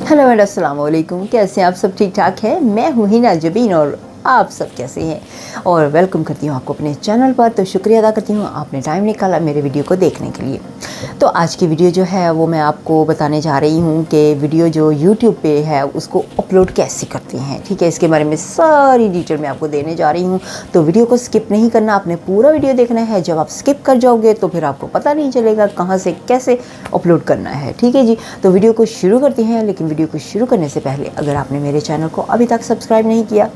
Hello and अस्सलाम वालेकुम। कैसे हैं आप सब? ठीक ठाक है। मैं हूँ हिना जबीन और आप सब कैसे हैं? और वेलकम करती हूँ आपको अपने चैनल पर। तो शुक्रिया अदा करती हूँ आपने टाइम निकाला मेरे वीडियो को देखने के लिए। तो आज की वीडियो जो है वो मैं आपको बताने जा रही हूँ कि वीडियो जो यूट्यूब पे है उसको अपलोड कैसे करते हैं। ठीक है, इसके बारे में सारी डिटेल मैं आपको देने जा रही हूँ। तो वीडियो को स्किप नहीं करना, आपने पूरा वीडियो देखना है। जब आप स्किप कर जाओगे तो फिर आपको पता नहीं चलेगा कहाँ से कैसे अपलोड करना है। ठीक है जी, तो वीडियो को शुरू करते हैं। लेकिन वीडियो को शुरू करने से पहले अगर आपने मेरे चैनल को अभी तक सब्सक्राइब नहीं किया,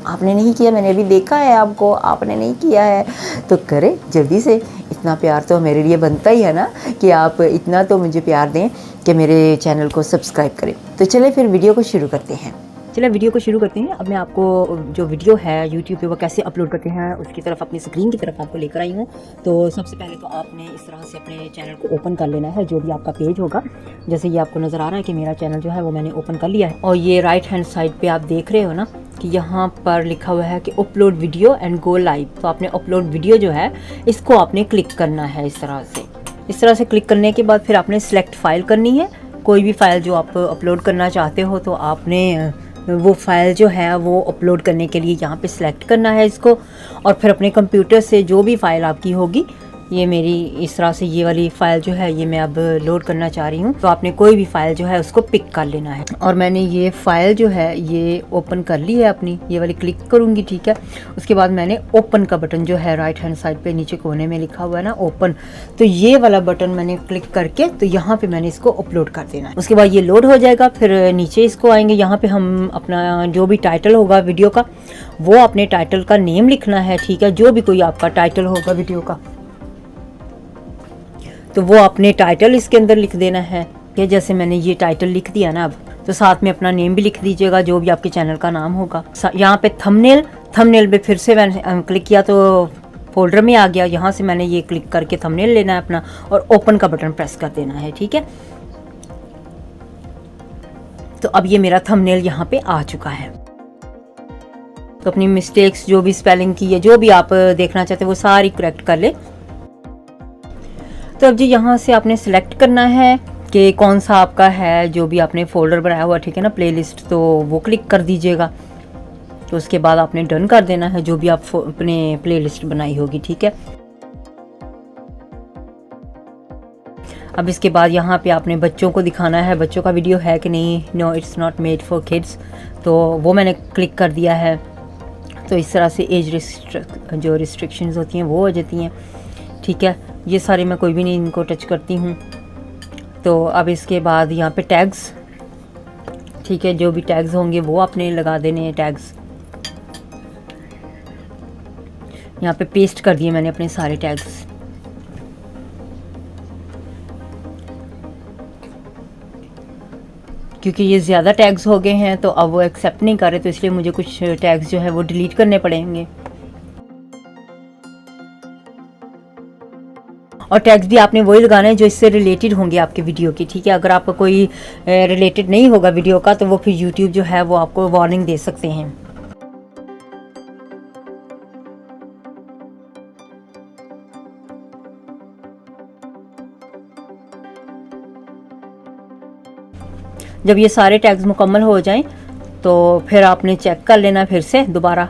आपने नहीं किया, मैंने अभी देखा है आपको, आपने नहीं किया है तो करें जल्दी से। इतना प्यार तो मेरे लिए बनता ही है ना कि आप इतना तो मुझे प्यार दें कि मेरे चैनल को सब्सक्राइब करें। तो चलिए फिर वीडियो को शुरू करते हैं। चलिए वीडियो को शुरू करते हैं। अब मैं आपको जो वीडियो है यूट्यूब पे वो कैसे अपलोड करते हैं उसकी तरफ, अपनी स्क्रीन की तरफ आपको लेकर आई हूँ। तो सबसे पहले तो आपने इस तरह से अपने चैनल को ओपन कर लेना है, जो भी आपका पेज होगा। जैसे ये आपको नज़र आ रहा है कि मेरा चैनल जो है वो मैंने ओपन कर लिया है। और ये राइट हैंड साइड पे आप देख रहे हो ना कि यहाँ पर लिखा हुआ है कि upload video and go live. तो आपने अपलोड वीडियो जो है इसको आपने क्लिक करना है इस तरह से क्लिक करने के बाद फिर आपने सेलेक्ट फाइल करनी है। कोई भी फाइल जो आप अपलोड करना चाहते हो तो आपने वो फाइल जो है वो अपलोड करने के लिए यहाँ पे सिलेक्ट करना है इसको। और फिर अपने कंप्यूटर से जो भी फ़ाइल आपकी होगी, ये मेरी इस तरह से ये वाली फ़ाइल जो है ये मैं अब लोड करना चाह रही हूँ। तो आपने कोई भी फ़ाइल जो है उसको पिक कर लेना है। और मैंने ये फ़ाइल जो है ये ओपन कर ली है अपनी, ये वाली क्लिक करूँगी। ठीक है, उसके बाद मैंने ओपन का बटन जो है राइट हैंड साइड पे नीचे कोने में लिखा हुआ है ना ओपन, तो ये वाला बटन मैंने क्लिक करके तो यहाँ पे मैंने इसको अपलोड कर देना है। उसके बाद ये लोड हो जाएगा। फिर नीचे इसको आएंगे, यहाँ पे हम अपना जो भी टाइटल होगा वीडियो का वो अपने टाइटल का नेम लिखना है। ठीक है, जो भी कोई आपका टाइटल होगा वीडियो का तो वो अपने टाइटल इसके अंदर लिख देना है। कि जैसे मैंने ये टाइटल लिख दिया ना, अब तो साथ में अपना नेम भी लिख दीजिएगा, जो भी आपके चैनल का नाम होगा। यहाँ पे थंबनेल पे फिर से मैंने क्लिक किया तो फोल्डर में आ गया। यहाँ से मैंने ये क्लिक करके थंबनेल लेना है अपना और ओपन का बटन प्रेस कर देना है। ठीक है, तो अब ये मेरा थंबनेल यहाँ पे आ चुका है। तो अपनी मिस्टेक्स जो भी स्पेलिंग की है, जो भी आप देखना चाहते हैं वो सारी करेक्ट कर ले। तो अब जी यहाँ से आपने सेलेक्ट करना है कि कौन सा आपका है जो भी आपने फोल्डर बनाया हुआ। ठीक है ना, प्लेलिस्ट, तो वो क्लिक कर दीजिएगा। तो उसके बाद आपने डन कर देना है जो भी आप अपने प्लेलिस्ट बनाई होगी। ठीक है, अब इसके बाद यहाँ पे आपने बच्चों को दिखाना है, बच्चों का वीडियो है कि नहीं। No, it's not made for kids, तो वो मैंने क्लिक कर दिया है। तो इस तरह से एज जो रिस्ट्रिक्शंस होती हैं वो हो जाती हैं। ठीक है, ये सारे मैं कोई भी नहीं इनको टच करती हूँ। तो अब इसके बाद यहाँ पे टैग्स, ठीक है, जो भी टैग्स होंगे वो आपने लगा देने हैं टैग्स। यहाँ पे पेस्ट कर दिए मैंने अपने सारे टैग्स। क्योंकि ये ज़्यादा टैग्स हो गए हैं तो अब वो एक्सेप्ट नहीं कर रहे, तो इसलिए मुझे कुछ टैग्स जो है वो डिलीट करने पड़ेंगे। और टैग्स भी आपने वही लगाना है जो इससे रिलेटेड होंगे आपके वीडियो की। ठीक है, अगर आपका कोई रिलेटेड नहीं होगा वीडियो का तो वो फिर यूट्यूब जो है वो आपको वार्निंग दे सकते हैं। जब ये सारे टैग्स मुकम्मल हो जाएं तो फिर आपने चेक कर लेना फिर से दोबारा।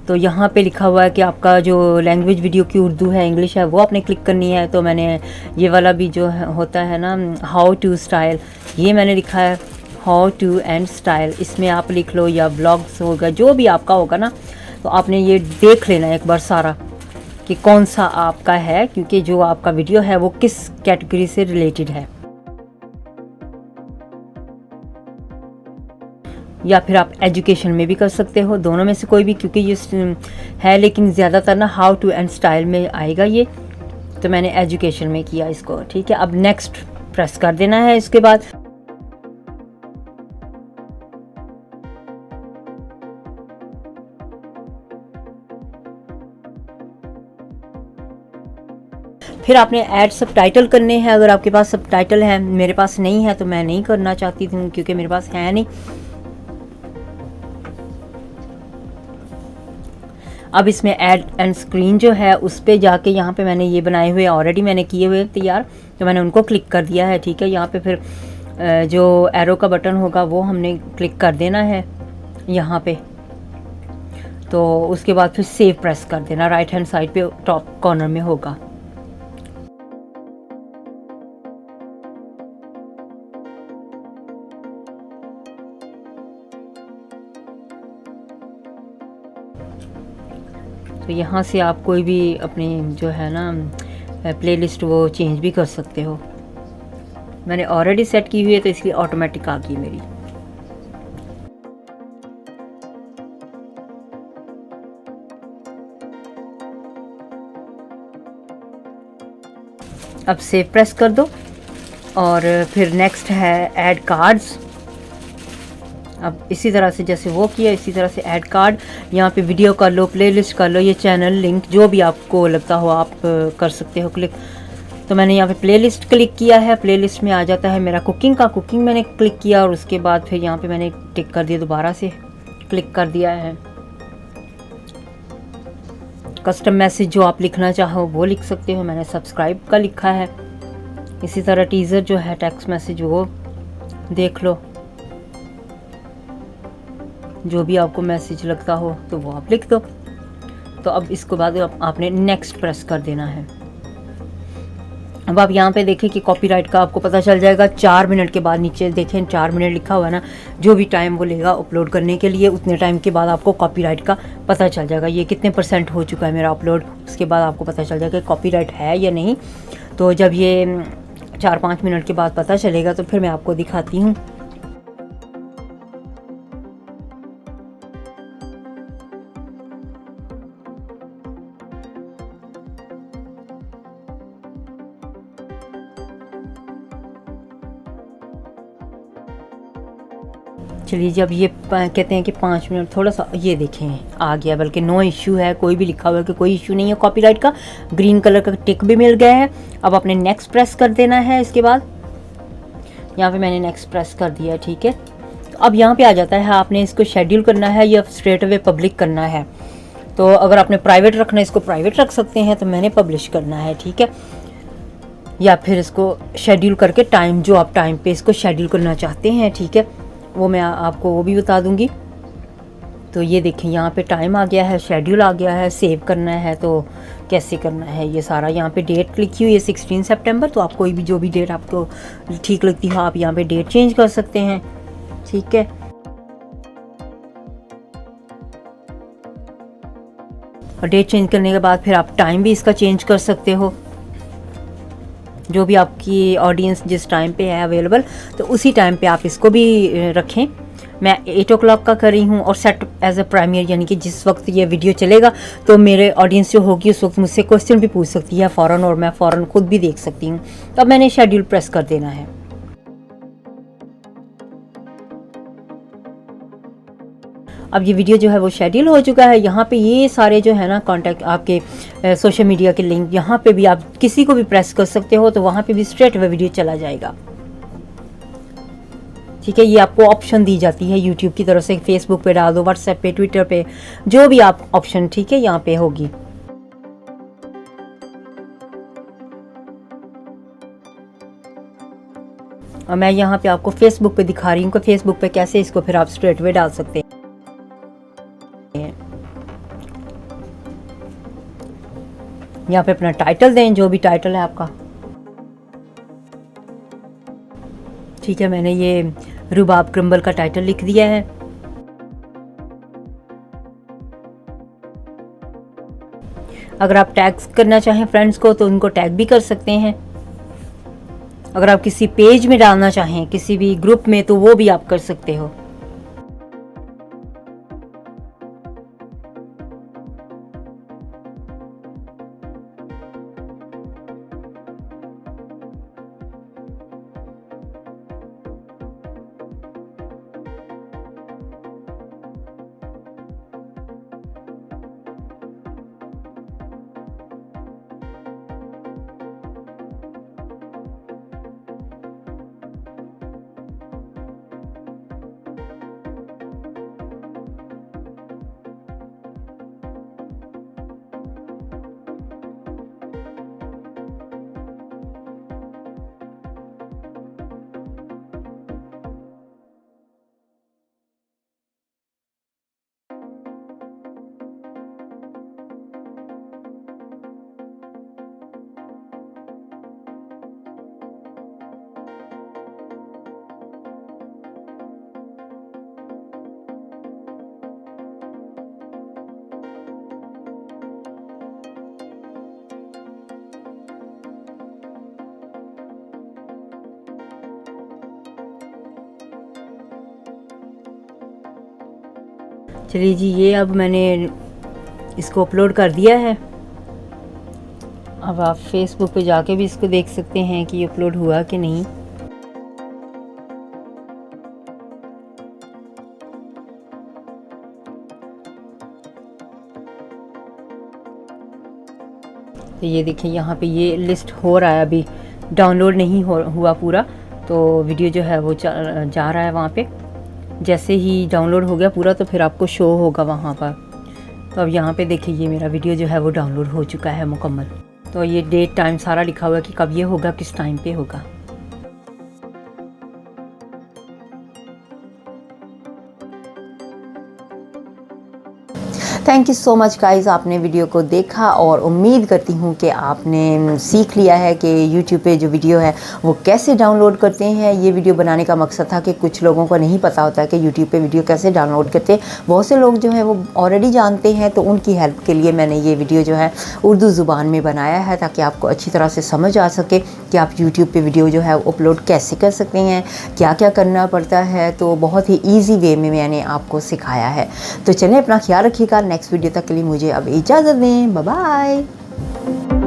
तो यहाँ पे लिखा हुआ है कि आपका जो लैंग्वेज वीडियो की उर्दू है, इंग्लिश है, वो आपने क्लिक करनी है। तो मैंने ये वाला भी जो होता है ना हाउ टू स्टाइल, ये मैंने लिखा है हाउ टू एंड स्टाइल। इसमें आप लिख लो या ब्लॉग्स होगा, जो भी आपका होगा ना, तो आपने ये देख लेना एक बार सारा कि कौन सा आपका है, क्योंकि जो आपका वीडियो है वो किस कैटेगरी से रिलेटेड है। या फिर आप एजुकेशन में भी कर सकते हो, दोनों में से कोई भी, क्योंकि ये है लेकिन ज़्यादातर ना हाउ टू एंड स्टाइल में आएगा ये। तो मैंने एजुकेशन में किया इसको। ठीक है, अब नेक्स्ट प्रेस कर देना है। इसके बाद फिर आपने ऐड सबटाइटल करने हैं। अगर आपके पास सबटाइटल है, मेरे पास नहीं है तो मैं नहीं करना चाहती थी क्योंकि मेरे पास है नहीं। अब इसमें ऐड एंड स्क्रीन जो है उस पर जाके यहाँ पे मैंने ये बनाए हुए ऑलरेडी मैंने किए हुए तैयार, तो मैंने उनको क्लिक कर दिया है। ठीक है, यहाँ पे फिर जो एरो का बटन होगा वो हमने क्लिक कर देना है यहाँ पे। तो उसके बाद फिर सेव प्रेस कर देना, राइट हैंड साइड पे टॉप कॉर्नर में होगा। तो यहाँ से आप कोई भी अपनी जो है ना प्लेलिस्ट वो चेंज भी कर सकते हो। मैंने ऑलरेडी सेट की हुई है तो इसलिए ऑटोमेटिक आ गई मेरी। अब सेव प्रेस कर दो और फिर नेक्स्ट है ऐड कार्ड्स। अब इसी तरह से जैसे वो किया इसी तरह से ऐड कार्ड, यहाँ पे वीडियो कर लो, प्लेलिस्ट कर लो, ये चैनल लिंक जो भी आपको लगता हो आप कर सकते हो क्लिक। तो मैंने यहाँ पे प्लेलिस्ट क्लिक किया है, प्लेलिस्ट में आ जाता है मेरा कुकिंग का, कुकिंग मैंने क्लिक किया और उसके बाद फिर यहाँ पे मैंने टिक कर दिया, दोबारा से क्लिक कर दिया है। कस्टम मैसेज जो आप लिखना चाहो वो लिख सकते हो, मैंने सब्सक्राइब का लिखा है। इसी तरह टीज़र जो है टेक्स्ट मैसेज वो देख लो, जो भी आपको मैसेज लगता हो तो वो आप लिख दो। तो अब इसके बाद आपने नेक्स्ट प्रेस कर देना है। अब आप यहाँ पे देखें कि कॉपीराइट का आपको पता चल जाएगा 4 मिनट के बाद, नीचे देखें 4 मिनट लिखा हुआ है ना, जो भी टाइम वो लेगा अपलोड करने के लिए उतने टाइम के बाद आपको कॉपीराइट का पता चल जाएगा। ये कितने % हो चुका है मेरा अपलोड, उसके बाद आपको पता चल जाएगा कॉपीराइट है या नहीं। तो जब ये 4-5 मिनट के बाद पता चलेगा तो फिर मैं आपको दिखाती हूँ। चलिए, जब ये कहते हैं कि 5 मिनट थोड़ा सा, ये देखें आ गया, बल्कि नो इश्यू है, कोई भी लिखा हुआ है कि कोई इश्यू नहीं है कॉपीराइट का, ग्रीन कलर का टिक भी मिल गया है। अब आपने नेक्स्ट प्रेस कर देना है। इसके बाद यहाँ पे मैंने नेक्स्ट प्रेस कर दिया है। ठीक है, तो अब यहाँ पे आ जाता है आपने इसको शेड्यूल करना है या स्ट्रेट अवे पब्लिक करना है। तो अगर आपने प्राइवेट रखना है इसको प्राइवेट रख सकते हैं, तो मैंने पब्लिश करना है। ठीक है, या फिर इसको शेड्यूल करके टाइम, जो आप टाइम पे इसको शेड्यूल करना चाहते हैं, ठीक है, वो मैं आपको वो भी बता दूंगी। तो ये देखें यहाँ पे टाइम आ गया है, शेड्यूल आ गया है, सेव करना है तो कैसे करना है ये सारा। यहाँ पे डेट लिखी हुई है 16 सितंबर, तो आप कोई भी जो भी डेट आपको ठीक लगती हो आप यहाँ पे डेट चेंज कर सकते हैं। ठीक है, और डेट चेंज करने के बाद फिर आप टाइम भी इसका चेंज कर सकते हो, जो भी आपकी ऑडियंस जिस टाइम पे है अवेलेबल, तो उसी टाइम पे आप इसको भी रखें। मैं 8 o'clock का कर रही हूँ और सेट एज अ प्राइमरी, यानी कि जिस वक्त ये वीडियो चलेगा तो मेरे ऑडियंस जो होगी उस वक्त मुझसे क्वेश्चन भी पूछ सकती है फ़ौरन, और मैं फ़ौरन खुद भी देख सकती हूँ। तो अब मैंने शेड्यूल प्रेस कर देना है। अब ये वीडियो जो है वो शेड्यूल हो चुका है। यहाँ पे ये सारे जो है ना कॉन्टैक्ट आपके सोशल मीडिया के लिंक, यहाँ पे भी आप किसी को भी प्रेस कर सकते हो, तो वहाँ पे भी स्ट्रेट वे वीडियो चला जाएगा। ठीक है, ये आपको ऑप्शन दी जाती है यूट्यूब की तरफ से, फेसबुक पे डाल दो, व्हाट्सएप पे, ट्विटर पे, जो भी आप ऑप्शन, ठीक है, यहाँ पे होगी। और मैं यहाँ पे आपको फेसबुक पे दिखा रही हूँ कि फेसबुक पे कैसे इसको फिर आप स्ट्रेट वे डाल सकते हैं। यहाँ पे अपना टाइटल दें, जो भी टाइटल है आपका। ठीक है, मैंने ये रुबाब क्रम्बल का टाइटल लिख दिया है। अगर आप टैग करना चाहें फ्रेंड्स को तो उनको टैग भी कर सकते हैं। अगर आप किसी पेज में डालना चाहें, किसी भी ग्रुप में, तो वो भी आप कर सकते हो। चलिए जी, ये अब मैंने इसको अपलोड कर दिया है। अब आप फेसबुक पे जाके भी इसको देख सकते हैं कि अपलोड हुआ कि नहीं। तो ये देखिए यहाँ पे ये लिस्ट हो रहा है, अभी डाउनलोड नहीं हुआ पूरा, तो वीडियो जो है वो जा रहा है वहाँ पे। जैसे ही डाउनलोड हो गया पूरा तो फिर आपको शो होगा वहाँ पर। तो अब यहाँ पे देखिए ये मेरा वीडियो जो है वो डाउनलोड हो चुका है मुकम्मल। तो ये डेट टाइम सारा लिखा हुआ है कि कब ये होगा, किस टाइम पे होगा। Thank you so much guys, आपने वीडियो को देखा और उम्मीद करती हूँ कि आपने सीख लिया है कि YouTube पे जो वीडियो है वो कैसे डाउनलोड करते हैं। ये वीडियो बनाने का मकसद था कि कुछ लोगों को नहीं पता होता है कि YouTube पे वीडियो कैसे डाउनलोड करते हैं। बहुत से लोग जो है वो ऑलरेडी जानते हैं, तो उनकी हेल्प के लिए मैंने ये वीडियो जो है उर्दू ज़ुबान में बनाया है, ताकि आपको अच्छी तरह से समझ आ सके कि आप YouTube पर वीडियो जो है अपलोड कैसे कर सकते हैं, क्या क्या करना पड़ता है। तो बहुत ही ईजी वे में मैंने आपको सिखाया है। तो चलें, अपना ख्याल रखिएगा। नेक्स्ट वीडियो तक के लिए मुझे अब इजाज़त दें। Bye bye.